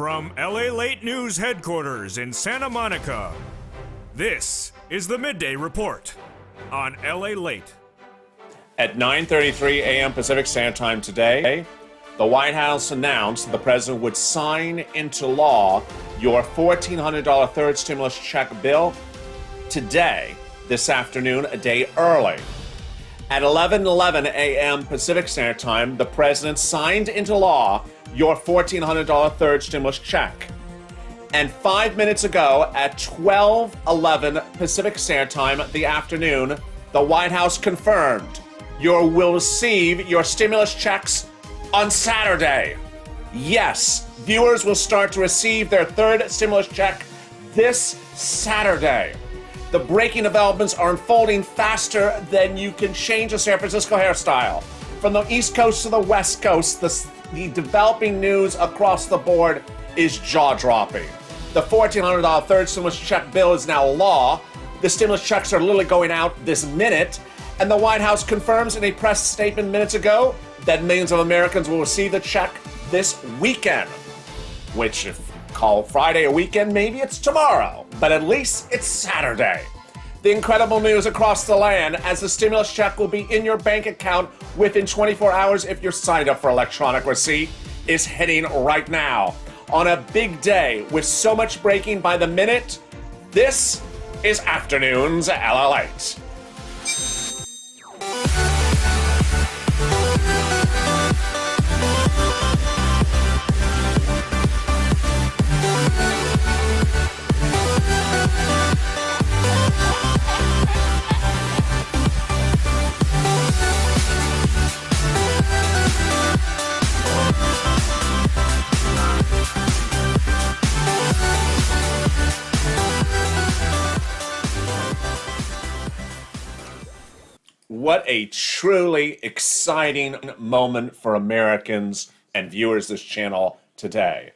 From LALATE News headquarters in Santa Monica, this is the Midday Report on LALATE. At 9:33 a.m. Pacific Standard Time today, the White House announced the president would sign into law your $1,400 third stimulus check bill today, this afternoon, a day early. At 11:11 a.m. Pacific Standard Time, the president signed into law your $1,400 third stimulus check. And 5 minutes ago, at 12:11 Pacific Standard Time, the afternoon, the White House confirmed you will receive your stimulus checks on Saturday. Yes, viewers will start to receive their third stimulus check this Saturday. The breaking developments are unfolding faster than you can change a San Francisco hairstyle. From the East Coast to the West Coast, the developing news across the board is jaw-dropping. The $1,400 third stimulus check bill is now law. The stimulus checks are literally going out this minute. And the White House confirms in a press statement minutes ago that millions of Americans will receive the check this weekend. Which, if you call Friday a weekend, maybe it's tomorrow. But at least it's Saturday. The incredible news across the land, as the stimulus check will be in your bank account within 24 hours if you're signed up for electronic receipt, is hitting right now. On a big day with so much breaking by the minute, this is Afternoons LALATE. What a truly exciting moment for Americans and viewers of this channel today.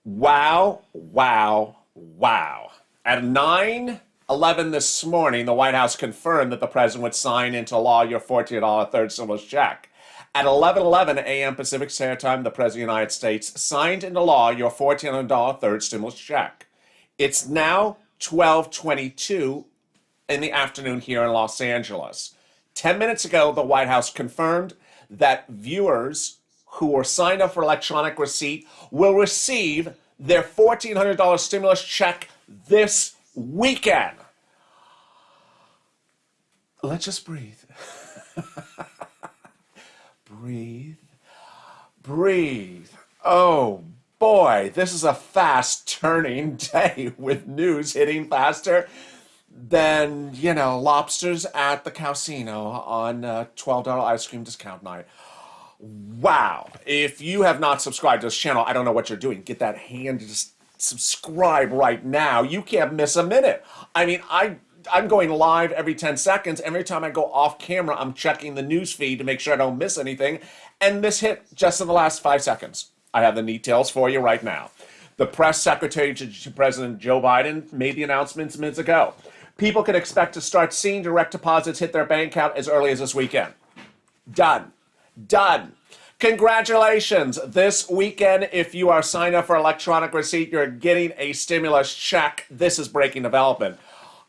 Wow, wow, wow. At 9:11 this morning, the White House confirmed that the president would sign into law your $1,400 third stimulus check. At 11:11 a.m. Pacific Standard Time, the President of the United States signed into law your $1,400 third stimulus check. It's now 12:22 in the afternoon here in Los Angeles. 10 minutes ago, the White House confirmed that viewers who are signed up for electronic receipt will receive their $1,400 stimulus check this weekend. Let's just breathe. Breathe. Breathe. Oh boy, this is a fast-turning day with news hitting faster than, lobsters at the casino on $12 ice cream discount night. Wow. If you have not subscribed to this channel, I don't know what you're doing. Get that hand to just subscribe right now. You can't miss a minute. I mean, I'm going live every 10 seconds. Every time I go off camera, I'm checking the news feed to make sure I don't miss anything. And this hit just in the last 5 seconds. I have the details for you right now. The press secretary to President Joe Biden made the announcements minutes ago. People can expect to start seeing direct deposits hit their bank account as early as this weekend. Done. Done. Congratulations. This weekend, if you are signed up for electronic receipt, you're getting a stimulus check. This is breaking development.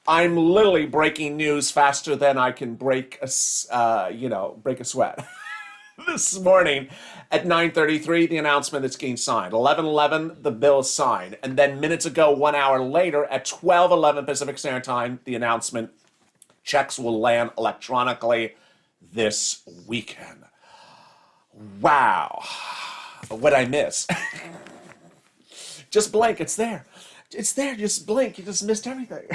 I'm literally breaking news faster than I can break a sweat. This morning at 9:33, the announcement that's getting signed. 11:11, the bill is signed. And then minutes ago, 1 hour later, at 12:11 Pacific Standard Time, the announcement, checks will land electronically this weekend. Wow. What'd I miss? Just blink, it's there. It's there, just blink, you just missed everything.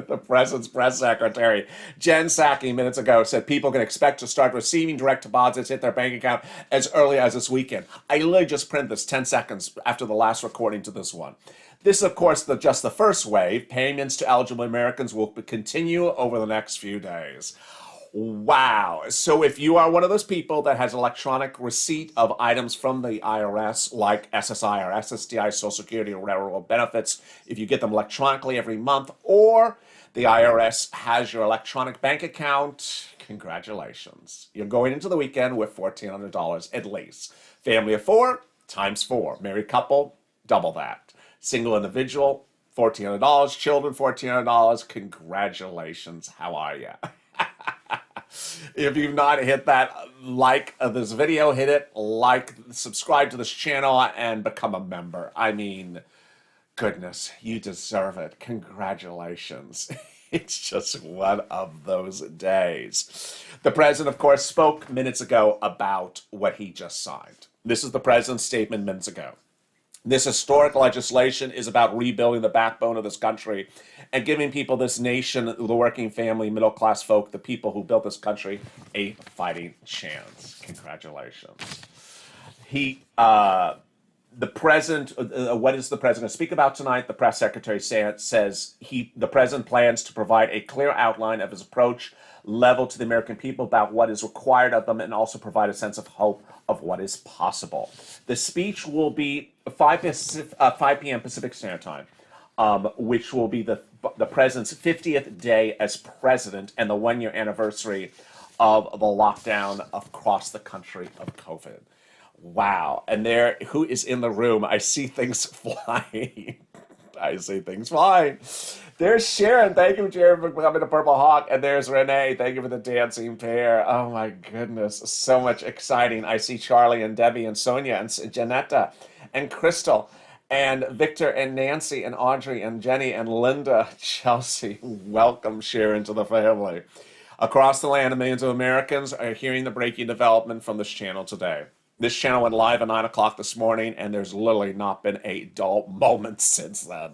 The president's press secretary, Jen Psaki, minutes ago said people can expect to start receiving direct deposits hit their bank account as early as this weekend. I literally just printed this 10 seconds after the last recording to this one. This is, of course, just the first wave. Payments to eligible Americans will continue over the next few days. Wow. So if you are one of those people that has electronic receipt of items from the IRS, like SSI or SSDI, Social Security or railroad benefits, if you get them electronically every month, or the IRS has your electronic bank account, congratulations. You're going into the weekend with $1,400 at least. Family of 4, times 4. Married couple, double that. Single individual, $1,400. Children, $1,400. Congratulations. How are you? If you've not hit that like of this video, hit it, like, subscribe to this channel, and become a member. I mean, goodness, you deserve it. Congratulations. It's just one of those days. The president, of course, spoke minutes ago about what he just signed. This is the president's statement minutes ago. This historic legislation is about rebuilding the backbone of this country and giving people, this nation, the working family, middle-class folk, the people who built this country, a fighting chance. Congratulations. The president, what is the president going to speak about tonight? The press secretary says the president plans to provide a clear outline of his approach level to the American people about what is required of them, and also provide a sense of hope of what is possible. The speech will be 5 p.m. Pacific Standard Time, which will be the president's 50th day as president and the 1-year anniversary of the lockdown across the country of COVID. Wow. And there, who is in the room? I see things flying. I see things flying. There's Sharon. Thank you, Sharon, for becoming a Purple Hawk. And there's Renee. Thank you for the dancing pair. Oh, my goodness. So much exciting. I see Charlie and Debbie and Sonia and Janetta and Crystal and Victor and Nancy and Audrey and Jenny and Linda. Chelsea, welcome, Sharon, to the family. Across the land, millions of Americans are hearing the breaking development from this channel today. This channel went live at 9 o'clock this morning, and there's literally not been a dull moment since then.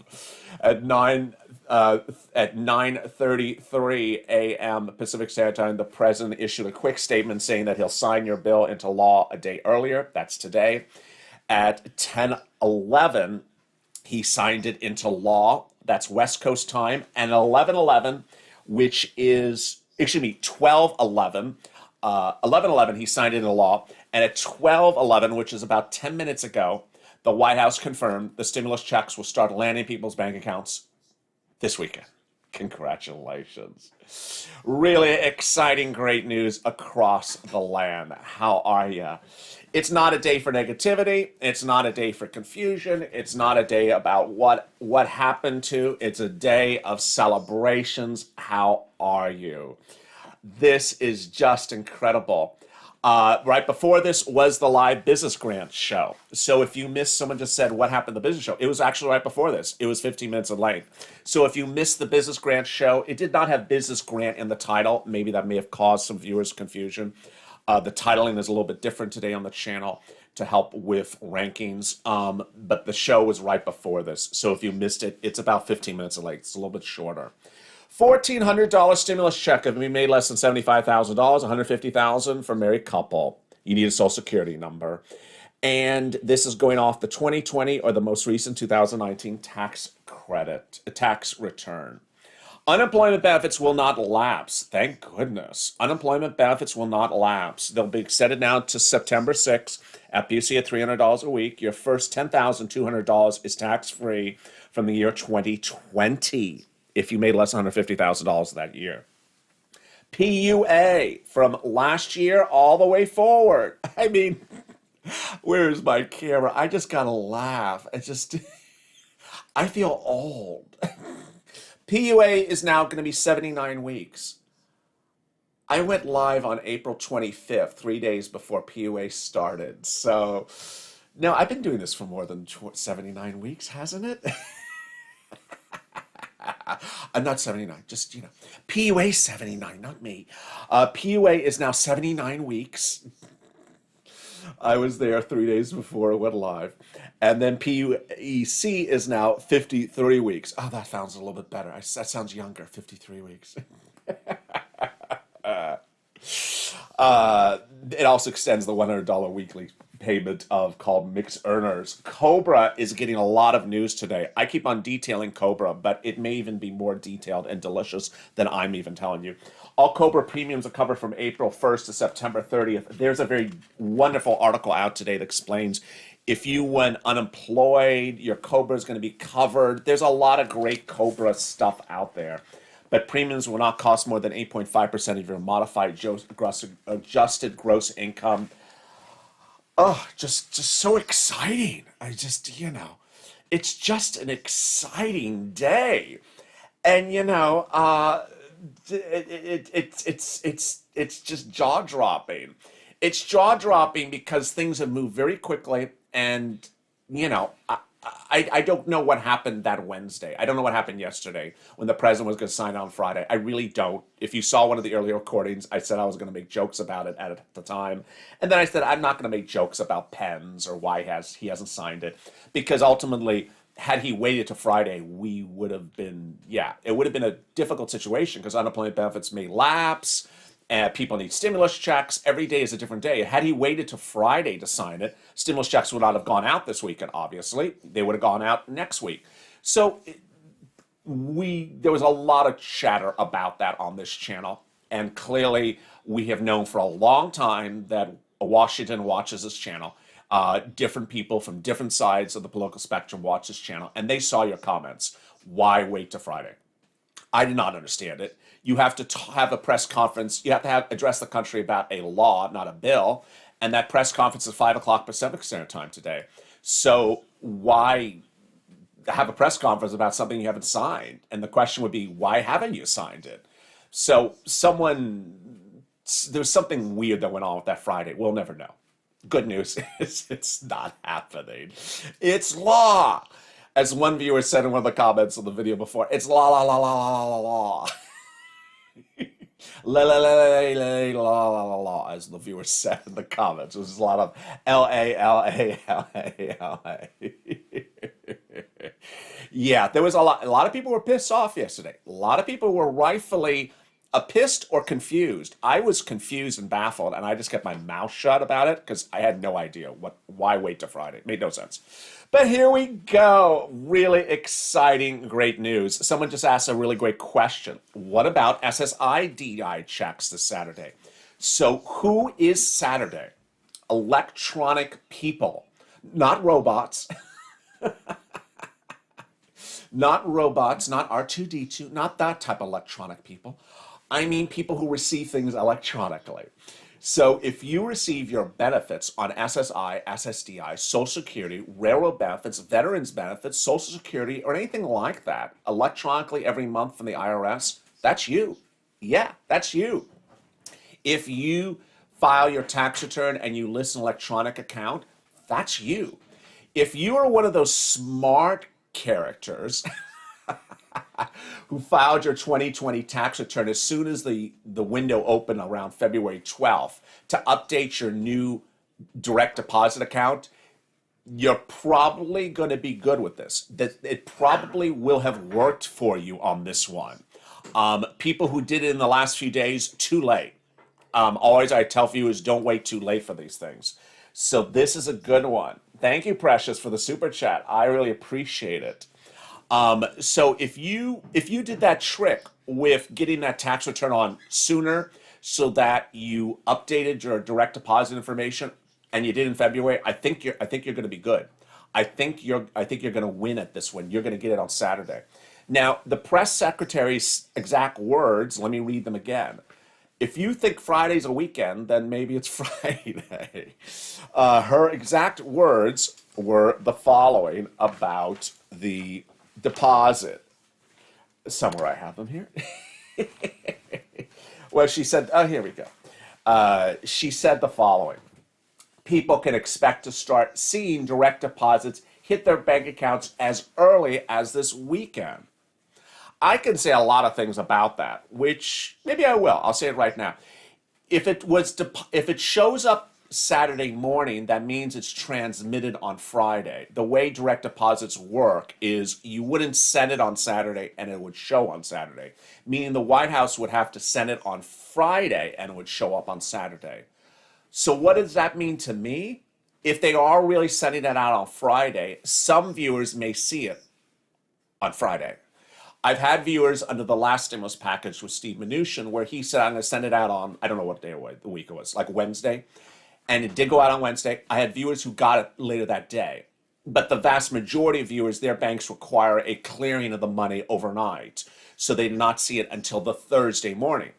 At 9:33 a.m. Pacific Standard Time, the president issued a quick statement saying that he'll sign your bill into law a day earlier. That's today. At 10:11, he signed it into law. That's West Coast time. And 11:11, which is, 12:11, 11:11, he signed it into law. And at 12:11, which is about 10 minutes ago, the White House confirmed the stimulus checks will start landing people's bank accounts this weekend. Congratulations. Really exciting, great news across the land. How are you? It's not a day for negativity. It's not a day for confusion. It's not a day about what happened to. It's a day of celebrations. How are you? This is just incredible. Right before this was the live business grant show. So if you missed, someone just said, what happened to the business show? It was actually right before this. It was 15 minutes in length. So if you missed the business grant show, it did not have business grant in the title. Maybe that may have caused some viewers confusion. The titling is a little bit different today on the channel to help with rankings. But the show was right before this. So if you missed it, it's about 15 minutes in length. It's a little bit shorter. $1,400 stimulus check if you made less than $75,000, $150,000 for married couple. You need a social security number. And this is going off the 2020 or the most recent 2019 tax return. Unemployment benefits will not lapse. Thank goodness. Unemployment benefits will not lapse. They'll be extended now to September 6th at PUC at $300 a week. Your first $10,200 is tax-free from the year 2020. If you made less than $150,000 that year. PUA from last year all the way forward. I mean, where's my camera? I just gotta laugh. I feel old. PUA is now gonna be 79 weeks. I went live on April 25th, 3 days before PUA started. So, no, I've been doing this for more than 79 weeks, hasn't it? I'm not 79, just, PUA 79, not me. PUA is now 79 weeks. I was there 3 days before it went live. And then PUEC is now 53 weeks. Oh, that sounds a little bit better. That sounds younger, 53 weeks. It also extends the $100 weekly payment called Mixed Earners. Cobra is getting a lot of news today. I keep on detailing Cobra, but it may even be more detailed and delicious than I'm even telling you. All Cobra premiums are covered from April 1st to September 30th. There's a very wonderful article out today that explains if you went unemployed, your Cobra is going to be covered. There's a lot of great Cobra stuff out there. But premiums will not cost more than 8.5% of your modified adjusted gross income. Oh, just so exciting. It's just an exciting day. And it's just jaw dropping. It's jaw dropping because things have moved very quickly, and you know, I, I don't know what happened that Wednesday. I don't know what happened yesterday when the president was going to sign on Friday. I really don't. If you saw one of the earlier recordings, I said I was going to make jokes about it at the time, and then I said I'm not going to make jokes about pens or why he hasn't signed it, because ultimately, had he waited to Friday, we would have been, yeah, it would have been a difficult situation because unemployment benefits may lapse. People need stimulus checks. Every day is a different day. Had he waited to Friday to sign it, stimulus checks would not have gone out this weekend, obviously. They would have gone out next week. So there was a lot of chatter about that on this channel. And clearly, we have known for a long time that Washington watches this channel. Different people from different sides of the political spectrum watch this channel, and they saw your comments. Why wait to Friday? I did not understand it. You have to have a press conference. You have to address the country about a law, not a bill. And that press conference is 5 o'clock Pacific Standard Time today. So why have a press conference about something you haven't signed? And the question would be, why haven't you signed it? So there's something weird that went on with that Friday. We'll never know. Good news is it's not happening. It's law. As one viewer said in one of the comments on the video before, it's la la la la la la la. La la la la la la la la la, as the viewer said in the comments. There's a lot of LALALA. Yeah, there was a lot of people were pissed off yesterday. A lot of people were rightfully pissed or confused. I was confused and baffled, and I just kept my mouth shut about it because I had no idea why wait till Friday. It made no sense. But here we go. Really exciting, great news. Someone just asked a really great question. What about SSI checks this Saturday? So who is Saturday? Electronic people, not robots. Not robots, not R2D2, not that type of electronic people. I mean people who receive things electronically. So if you receive your benefits on SSI, SSDI, Social Security, railroad benefits, veterans benefits, Social Security, or anything like that electronically every month from the IRS, that's you. Yeah, that's you. If you file your tax return and you list an electronic account, that's you. If you are one of those smart characters who filed your 2020 tax return as soon as the window opened around February 12th to update your new direct deposit account, you're probably going to be good with this. That it probably will have worked for you on this one. People who did it in the last few days, too late. Always I tell viewers, don't wait too late for these things. So this is a good one. Thank you, Precious, for the super chat. I really appreciate it. So if you did that trick with getting that tax return on sooner so that you updated your direct deposit information and you did in February, I think you're going to be good. I think you're going to win at this one. You're going to get it on Saturday. Now, the press secretary's exact words, let me read them again. If you think Friday's a weekend, then maybe it's Friday. Her exact words were the following about the deposit. Somewhere I have them here. Well, she said, oh, here we go. She said the following. People can expect to start seeing direct deposits hit their bank accounts as early as this weekend. I can say a lot of things about that, which maybe I will. I'll say it right now. If it shows up Saturday morning, that means it's transmitted on Friday. The way direct deposits work is you wouldn't send it on Saturday and it would show on Saturday, meaning the White House would have to send it on Friday and it would show up on Saturday. So what does that mean to me? If they are really sending it out on Friday, some viewers may see it on Friday. I've had viewers under the last stimulus package with Steve Mnuchin where he said, I'm going to send it out on, I don't know what day of the week it was, like Wednesday. And it did go out on Wednesday. I had viewers who got it later that day. But the vast majority of viewers, their banks require a clearing of the money overnight. So they did not see it until the Thursday morning.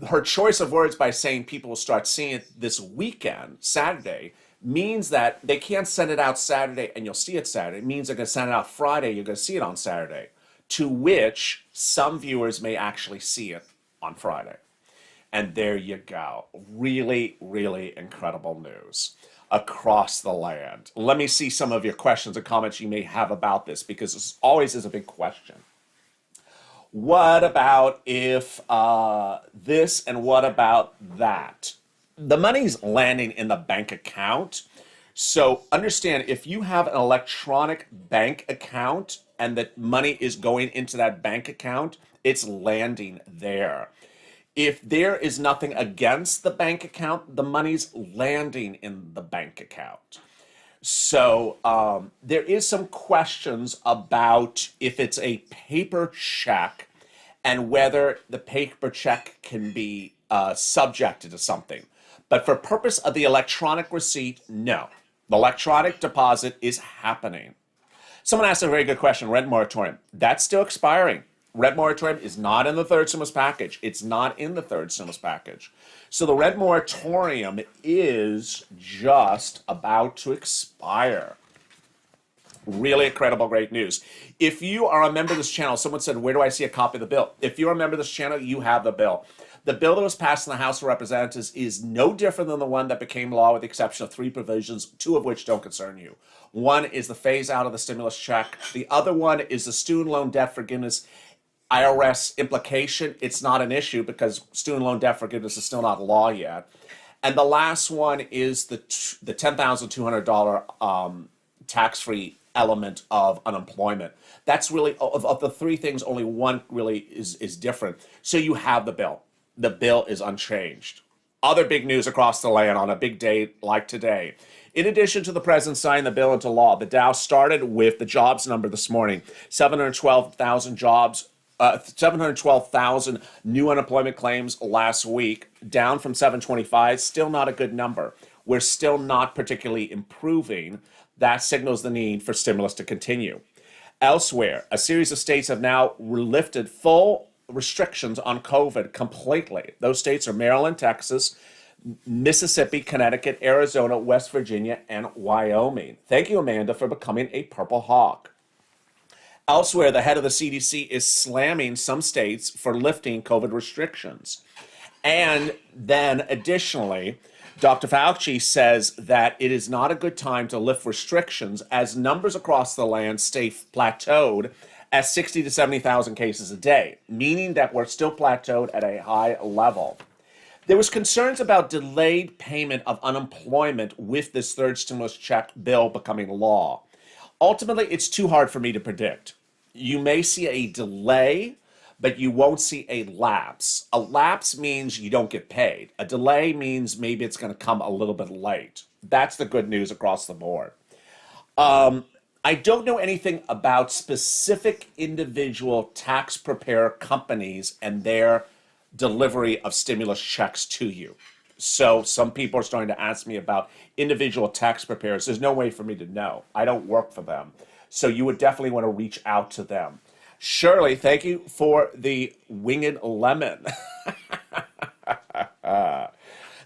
Her choice of words by saying people will start seeing it this weekend, Saturday, means that they can't send it out Saturday and you'll see it Saturday. It means they're going to send it out Friday, you're going to see it on Saturday, to which some viewers may actually see it on Friday. And there you go. Really, really incredible news across the land. Let me see some of your questions and comments you may have about this, because this always is a big question. What about if this, and what about that? The money's landing in the bank account. So understand, if you have an electronic bank account and the money is going into that bank account, it's landing there. If there is nothing against the bank account, the money's landing in the bank account. So there is some questions about if it's a paper check and whether the paper check can be subjected to something. But for purpose of the electronic receipt, no. The electronic deposit is happening. Someone asked a very good question, rent moratorium. That's still expiring. Rent moratorium is not in the third stimulus package. It's not in the third stimulus package. So the rent moratorium is just about to expire. Really incredible, great news. If you are a member of this channel, someone said, where do I see a copy of the bill? If you're a member of this channel, you have the bill. The bill that was passed in the House of Representatives is no different than the one that became law, with the exception of 3 provisions, 2 of which don't concern you. One is the phase out of the stimulus check. The other one is the student loan debt forgiveness IRS implication. It's not an issue because student loan debt forgiveness is still not law yet. And the last one is the $10,200 tax-free element of unemployment. That's really, of the 3 things, only one really is different. So you have the bill. The bill is unchanged. Other big news across the land on a big day like today. In addition to the president signing the bill into law, the Dow started with the jobs number this morning, 712,000 jobs. 712,000 new unemployment claims last week, down from 725. Still not a good number. We're still not particularly improving. That signals the need for stimulus to continue. Elsewhere, a series of states have now lifted full restrictions on COVID completely. Those states are Maryland, Texas, Mississippi, Connecticut, Arizona, West Virginia, and Wyoming. Thank you, Amanda, for becoming a Purple Hawk. Elsewhere, the head of the CDC is slamming some states for lifting COVID restrictions. And then additionally, Dr. Fauci says that it is not a good time to lift restrictions as numbers across the land stay plateaued at 60 to 70,000 cases a day, meaning that we're still plateaued at a high level. There was concerns about delayed payment of unemployment with this third stimulus check bill becoming law. Ultimately, it's too hard for me to predict. You may see a delay, but you won't see a lapse. A lapse means you don't get paid. A delay means maybe it's going to come a little bit late. That's the good news across the board. I don't know anything about specific individual tax preparer companies and their delivery of stimulus checks to you. So some people are starting to ask me about individual tax preparers. There's no way for me to know. I don't work for them. So you would definitely want to reach out to them. Shirley, thank you for the winged lemon.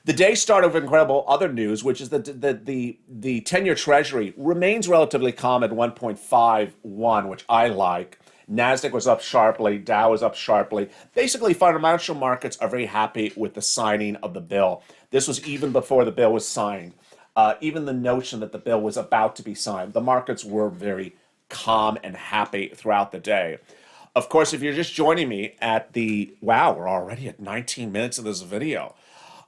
The day started with incredible other news, which is that the 10-year Treasury remains relatively calm at 1.51, which I like. NASDAQ was up sharply. Dow was up sharply. Basically, financial markets are very happy with the signing of the bill. This was even before the bill was signed. Even the notion that the bill was about to be signed, the markets were very calm and happy throughout the day. Of course, if you're just joining me at the, wow, we're already at 19 minutes of this video.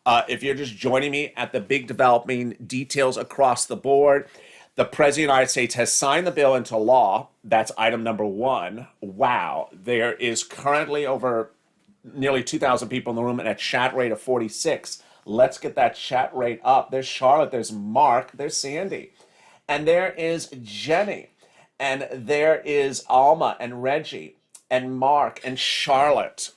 If you're just joining me at the big developing details across the board, the President of the United States has signed the bill into law. That's item number 1. Wow. There is currently over nearly 2,000 people in the room and a chat rate of 46. Let's get that chat rate up. There's Charlotte, there's Mark, there's Sandy, and there is Jenny, and there is Alma and Reggie and Mark and Charlotte.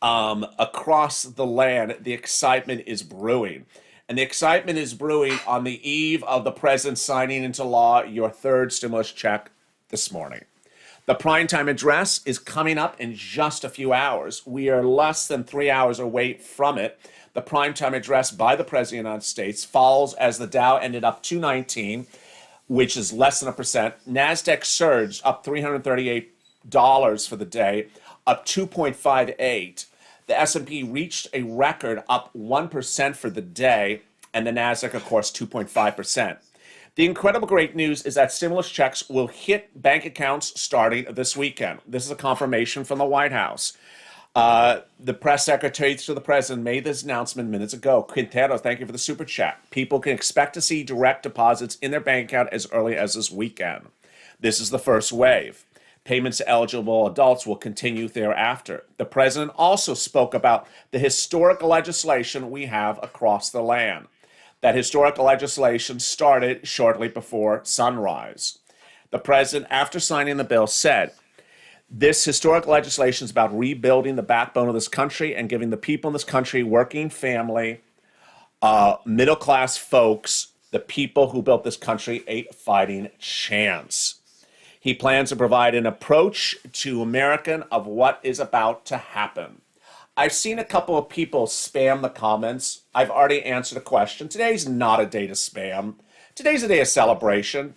Across the land, the excitement is brewing. And the excitement is brewing on the eve of the president signing into law your third stimulus check this morning. The primetime address is coming up in just a few hours. We are less than 3 hours away from it. The primetime address by the President of the United States falls as the Dow ended up 219, which is less than 1%. NASDAQ surged up $338 for the day, up 2.58. The S&P reached a record up 1% for the day, and the NASDAQ, of course, 2.5%. The incredible great news is that stimulus checks will hit bank accounts starting this weekend. This is a confirmation from the White House. The press secretary to the president made this announcement minutes ago. Quintero, thank you for the super chat. People can expect to see direct deposits in their bank account as early as this weekend. This is the first wave. Payments to eligible adults will continue thereafter. The president also spoke about the historic legislation we have across the land. That historic legislation started shortly before sunrise. The president, after signing the bill, said, this historic legislation is about rebuilding the backbone of this country and giving the people in this country, working family, middle-class folks, the people who built this country, a fighting chance. He plans to provide an approach to American of what is about to happen. I've seen a couple of people spam the comments. I've already answered a question. Today's not a day to spam. Today's a day of celebration.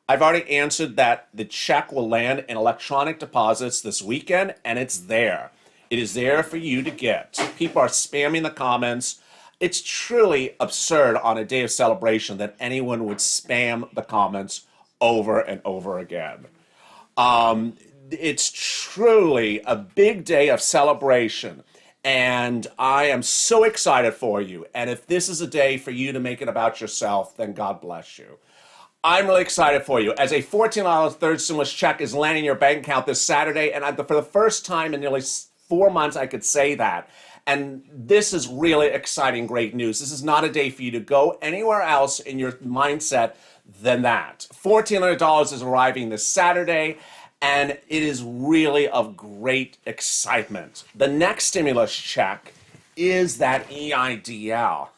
I've already answered that the check will land in electronic deposits this weekend, and it's there. It is there for you to get. People are spamming the comments. It's truly absurd on a day of celebration that anyone would spam the comments over and over again. It's truly a big day of celebration, and I am so excited for you. And if this is a day for you to make it about yourself, then God bless you. I'm really excited for you. As a $14 third stimulus check is landing in your bank account this Saturday, and for the first time in nearly 4 months, I could say that. And this is really exciting, great news. This is not a day for you to go anywhere else in your mindset than that. $1,400 is arriving this Saturday, and it is really of great excitement. The next stimulus check is that EIDL.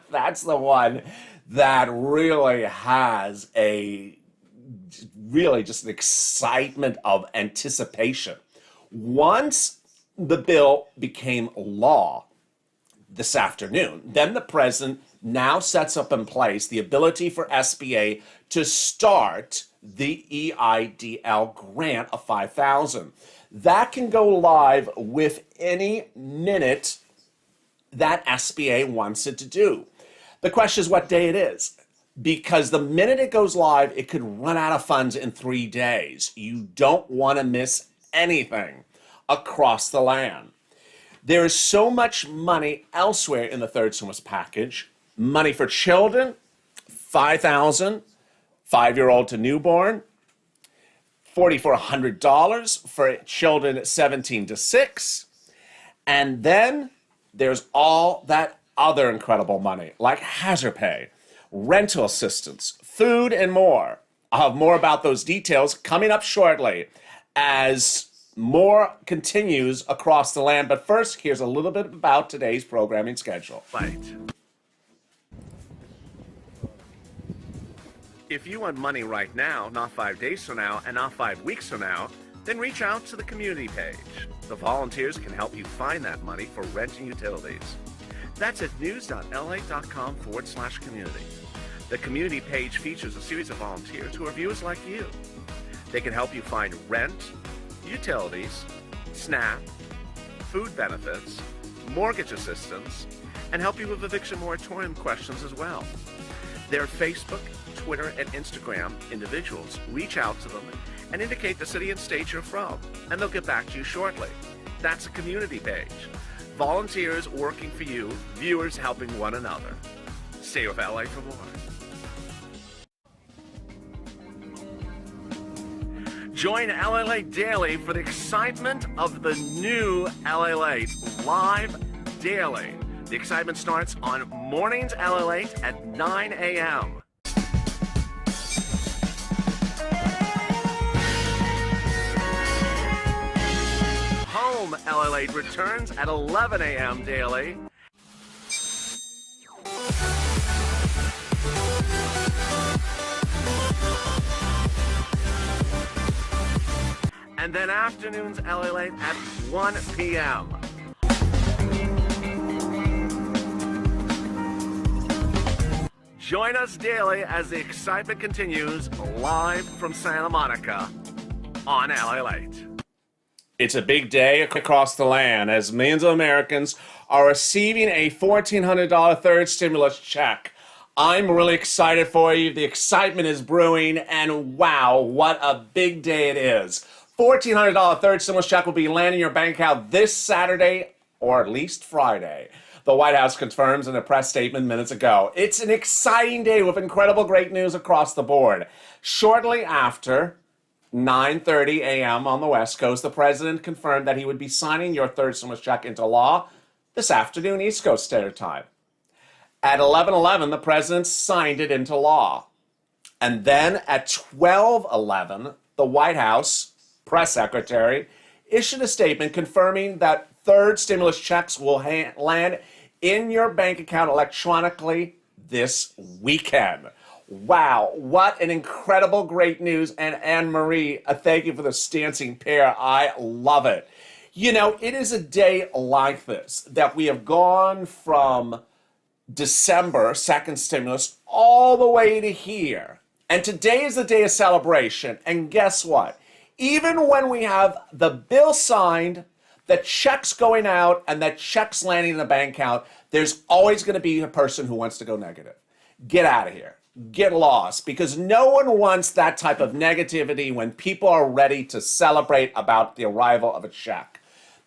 That's the one that really has just an excitement of anticipation. Once the bill became law this afternoon, then the president now sets up in place the ability for SBA to start the EIDL grant of $5,000. That can go live with any minute that SBA wants it to do. The question is what day it is, because the minute it goes live, it could run out of funds in 3 days. You don't want to miss anything across the land. There is so much money elsewhere in the third stimulus package. Money for children, $5,000, 5-year-old to newborn, $4,400 for children 17 to 6, and then there's all that other incredible money, like hazard pay, rental assistance, food, and more. I'll have more about those details coming up shortly as more continues across the land. But first, here's a little bit about today's programming schedule. Right. If you want money right now, not 5 days from now, and not 5 weeks from now, then reach out to the community page. The volunteers can help you find that money for rent and utilities. That's at news.la.com/community. The community page features a series of volunteers who are viewers like you. They can help you find rent, utilities, SNAP, food benefits, mortgage assistance, and help you with eviction moratorium questions as well. Their Facebook, Twitter, and Instagram individuals reach out to them and indicate the city and state you're from, and they'll get back to you shortly. That's a community page. Volunteers working for you, viewers helping one another. Stay with LA for more. Join LALATE Daily for the excitement of the new LALATE live daily. The excitement starts on mornings LALATE at 9 a.m. Home LALATE returns at 11 a.m. daily. and then afternoons LA Late at 1 p.m. Join us daily as the excitement continues live from Santa Monica on LA Late. It's a big day across the land as millions of Americans are receiving a $1,400 third stimulus check. I'm really excited for you. The excitement is brewing, and wow, what a big day it is. $1,400 third stimulus check will be landing in your bank account this Saturday, or at least Friday. The White House confirms in a press statement minutes ago. It's an exciting day with incredible great news across the board. Shortly after 9:30 a.m. on the West Coast, the president confirmed that he would be signing your third stimulus check into law this afternoon, East Coast Standard Time. At 11:11, the president signed it into law. And then at 12:11, the White House press secretary issued a statement confirming that third stimulus checks will land in your bank account electronically this weekend. Wow, what an incredible great news. And Anne-Marie, thank you for the dancing pair. I love it. You know, it is a day like this that we have gone from December, second stimulus, all the way to here. And today is the day of celebration. And guess what? Even when we have the bill signed, the checks going out, and the checks landing in the bank account, there's always going to be a person who wants to go negative. Get out of here. Get lost, because no one wants that type of negativity when people are ready to celebrate about the arrival of a check.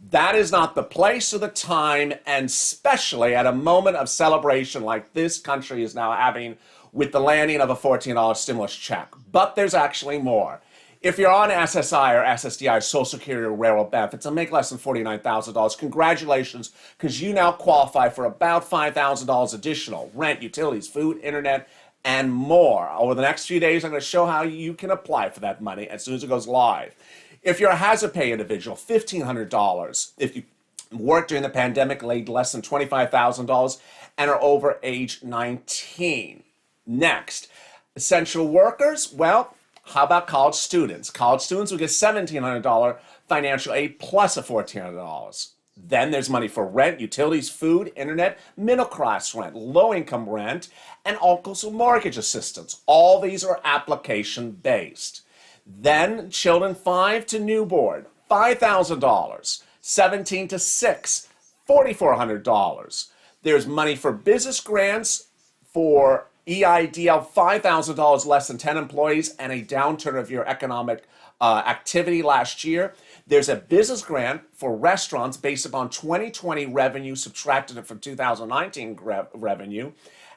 That is not the place or the time, and especially at a moment of celebration like this country is now having with the landing of a $14 stimulus check. But there's actually more. If you're on SSI or SSDI, Social Security or Railroad benefits, and make less than $49,000, congratulations, because you now qualify for about $5,000 additional rent, utilities, food, internet, and more. Over the next few days, I'm going to show how you can apply for that money as soon as it goes live. If you're a hazard pay individual, $1,500. If you worked during the pandemic, laid less than $25,000, and are over age 19. Next, essential workers, well, how about college students? College students will get $1,700 financial aid plus a $1,400. Then there's money for rent, utilities, food, internet, middle class rent, low income rent, and also mortgage assistance. All these are application based. Then children 5 to newborn, $5,000. 17 to 6, $4,400. There's money for business grants for EIDL, $5,000 less than 10 employees and a downturn of your economic activity last year. There's a business grant for restaurants based upon 2020 revenue, subtracted it from 2019 revenue.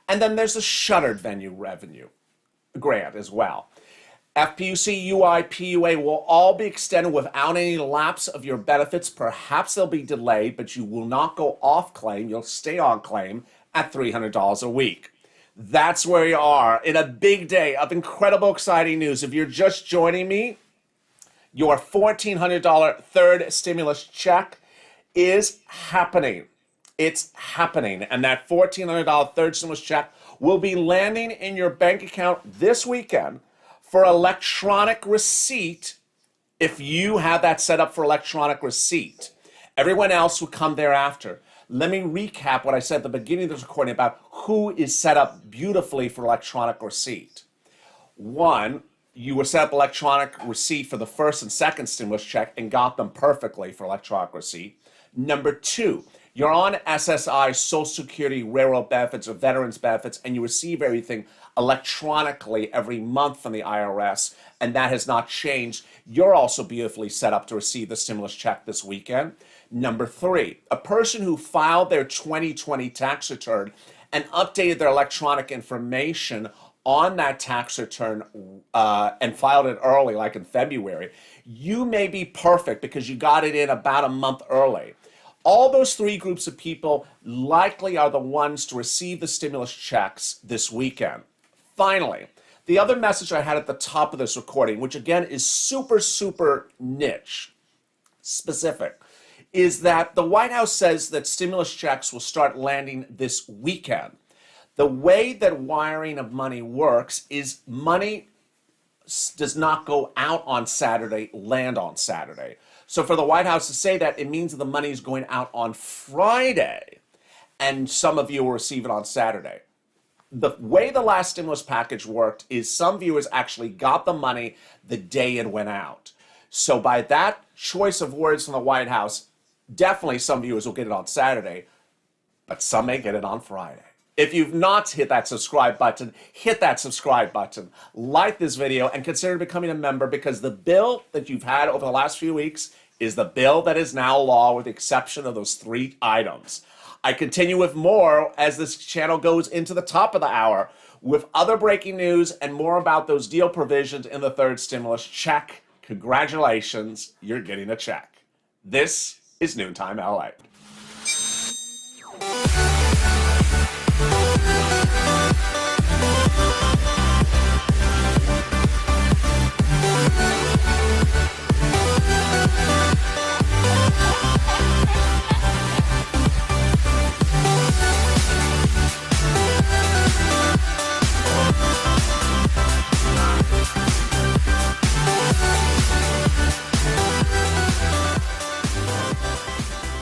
And then there's the shuttered venue revenue grant as well. FPUC, UI, PUA will all be extended without any lapse of your benefits. Perhaps they'll be delayed, but you will not go off claim. You'll stay on claim at $300 a week. That's where you are in a big day of incredible, exciting news. If you're just joining me, your $1,400 third stimulus check is happening. It's happening. And that $1,400 third stimulus check will be landing in your bank account this weekend for electronic receipt if you have that set up for electronic receipt. Everyone else will come thereafter. Let me recap what I said at the beginning of this recording about who is set up beautifully for electronic receipt. One, you were set up electronic receipt for the first and second stimulus check and got them perfectly for electronic receipt. Number two, you're on SSI, Social Security, Railroad benefits, or Veterans benefits, and you receive everything electronically every month from the IRS, and that has not changed. You're also beautifully set up to receive the stimulus check this weekend. Number three, a person who filed their 2020 tax return and updated their electronic information on that tax return and filed it early, like in February, you may be perfect because you got it in about a month early. All those three groups of people likely are the ones to receive the stimulus checks this weekend. Finally, the other message I had at the top of this recording, which again is super, super niche, specific, is that the White House says that stimulus checks will start landing this weekend. The way that wiring of money works is money does not go out on Saturday land on Saturday. So for the White House to say that, it means that the money is going out on Friday, and some of you will receive it on Saturday. The way the last stimulus package worked is some viewers actually got the money the day it went out. So by that choice of words from the White House, definitely some viewers will get it on Saturday, but some may get it on Friday. If you've not hit that subscribe button, hit that subscribe button, like this video, and consider becoming a member, because the bill that you've had over the last few weeks is the bill that is now law, with the exception of those 3 items. I continue with more as this channel goes into the top of the hour with other breaking news and more about those deal provisions in the 3rd stimulus check. Congratulations, you're getting a check. This is Noontime LA.